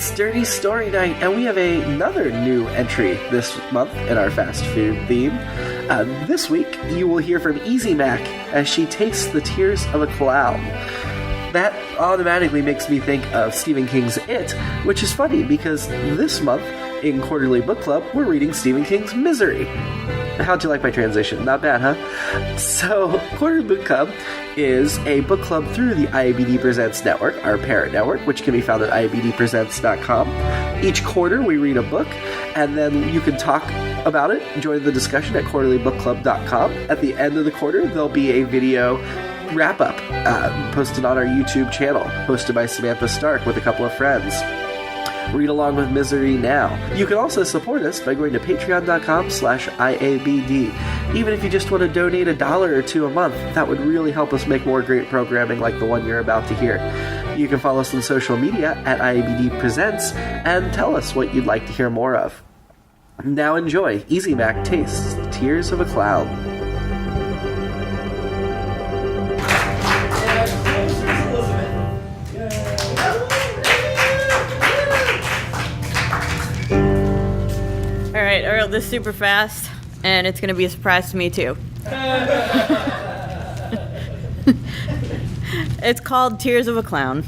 It's Dirty Story Night, and we have another new entry this month in our fast food theme. This week, you will hear from Easy Mac as she tastes the tears of a clown. That automatically makes me think of Stephen King's It, which is funny because this month in Quarterly Book Club, we're reading Stephen King's Misery. How'd you like my transition? Not bad, huh? So, Quarterly Book Club is a book club through the IABD Presents network, our parent network, which can be found at iabdpresents.com. Each quarter, we read a book, and then you can talk about it, join the discussion at quarterlybookclub.com. At the end of the quarter, there'll be a video wrap-up posted on our YouTube channel, hosted by Samantha Stark with a couple of friends. Read along with Misery now. You can also support us by going to patreon.com/IABD. Even if you just want to donate $1 or $2 a month, that would really help us make more great programming like the one you're about to hear. You can follow us on social media at IABD Presents and tell us what you'd like to hear more of. Now enjoy Easy Mac Tastes Tears of a Clown. Alright, I wrote this super fast, and it's going to be a surprise to me too. It's called Tears of a Clown.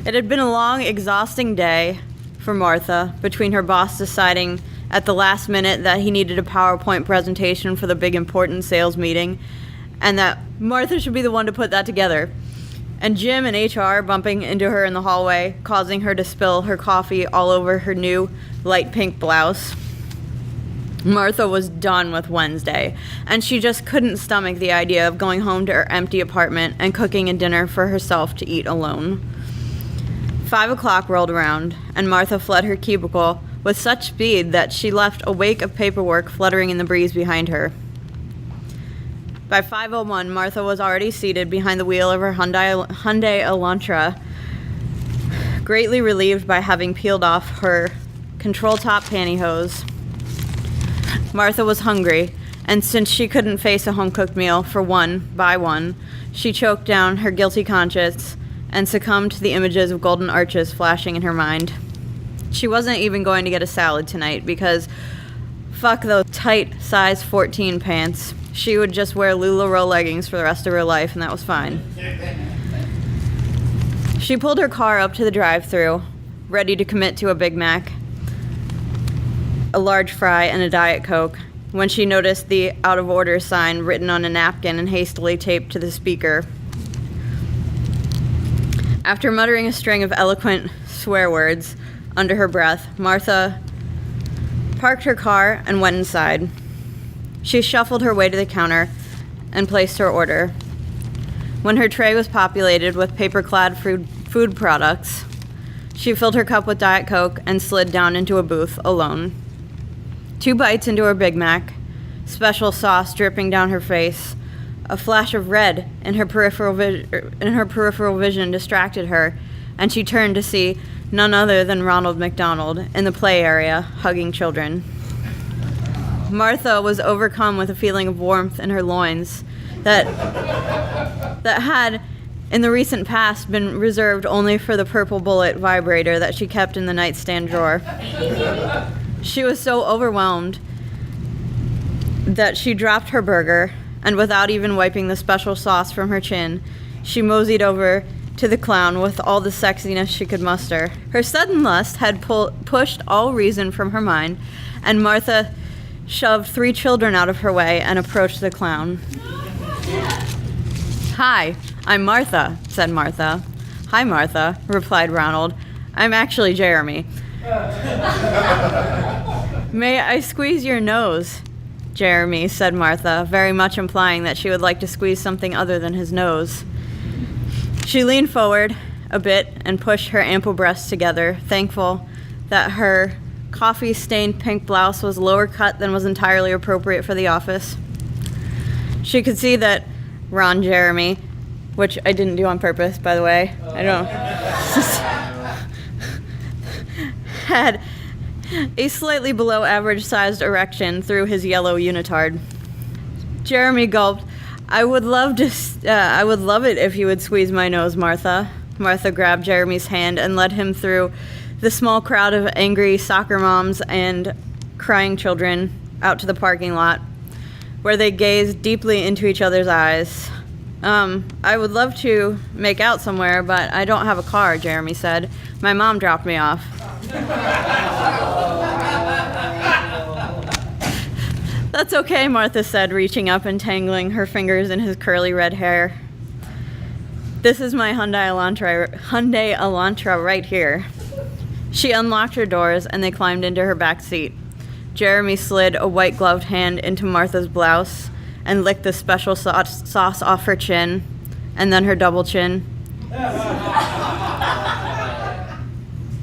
It had been a long, exhausting day for Martha, between her boss deciding at the last minute that he needed a PowerPoint presentation for the big important sales meeting, and that Martha should be the one to put that together, and Jim and HR bumping into her in the hallway, causing her to spill her coffee all over her new light pink blouse. Martha was done with Wednesday, and she just couldn't stomach the idea of going home to her empty apartment and cooking a dinner for herself to eat alone. 5 o'clock rolled around, and Martha fled her cubicle with such speed that she left a wake of paperwork fluttering in the breeze behind her. By 5:01, Martha was already seated behind the wheel of her Hyundai Elantra, greatly relieved by having peeled off her control-top pantyhose. Martha was hungry, and since she couldn't face a home-cooked meal for one by one, she choked down her guilty conscience and succumbed to the images of golden arches flashing in her mind. She wasn't even going to get a salad tonight because fuck those tight size 14 pants. She would just wear LuLaRoe leggings for the rest of her life, and that was fine. She pulled her car up to the drive-thru, ready to commit to a Big Mac, a large fry, and a Diet Coke, when she noticed the out-of-order sign written on a napkin and hastily taped to the speaker. After muttering a string of eloquent swear words under her breath, Martha parked her car and went inside. She shuffled her way to the counter and placed her order. When her tray was populated with paper-clad food products, she filled her cup with Diet Coke and slid down into a booth alone. 2 bites into her Big Mac, special sauce dripping down her face, a flash of red in her peripheral vision distracted her, and she turned to see none other than Ronald McDonald in the play area, hugging children. Martha was overcome with a feeling of warmth in her loins that had, in the recent past, been reserved only for the purple bullet vibrator that she kept in the nightstand drawer. She was so overwhelmed that she dropped her burger, and without even wiping the special sauce from her chin, she moseyed over to the clown with all the sexiness she could muster. Her sudden lust had pushed all reason from her mind, and Martha shoved 3 children out of her way and approached the clown. "Hi, I'm Martha," said Martha. "Hi, Martha," replied Ronald. "I'm actually Jeremy." "May I squeeze your nose, Jeremy?" said Martha, very much implying that she would like to squeeze something other than his nose. She leaned forward a bit and pushed her ample breasts together, thankful that her coffee-stained pink blouse was lower cut than was entirely appropriate for the office. She could see that Ron Jeremy, which I didn't do on purpose, by the way, had a slightly below average sized erection through his yellow unitard. Jeremy gulped. I would love it if you would squeeze my nose, Martha." Martha grabbed Jeremy's hand and led him through the small crowd of angry soccer moms and crying children out to the parking lot, where they gazed deeply into each other's eyes. I would love to make out somewhere, but I don't have a car, Jeremy said. My mom dropped me off. That's okay, Martha said, reaching up and tangling her fingers in his curly red hair. This is my Hyundai Elantra right here. She unlocked her doors and they climbed into her back seat. Jeremy slid a white-gloved hand into Martha's blouse and licked the special sauce off her chin, and then her double chin.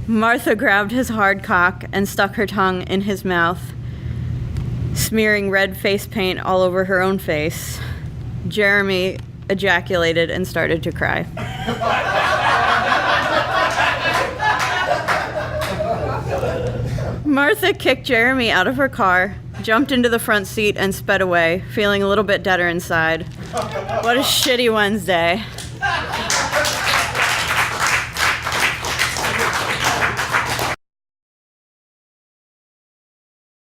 Martha grabbed his hard cock and stuck her tongue in his mouth, smearing red face paint all over her own face. Jeremy ejaculated and started to cry. Martha kicked Jeremy out of her car, jumped into the front seat, and sped away, feeling a little bit deader inside. What a shitty Wednesday.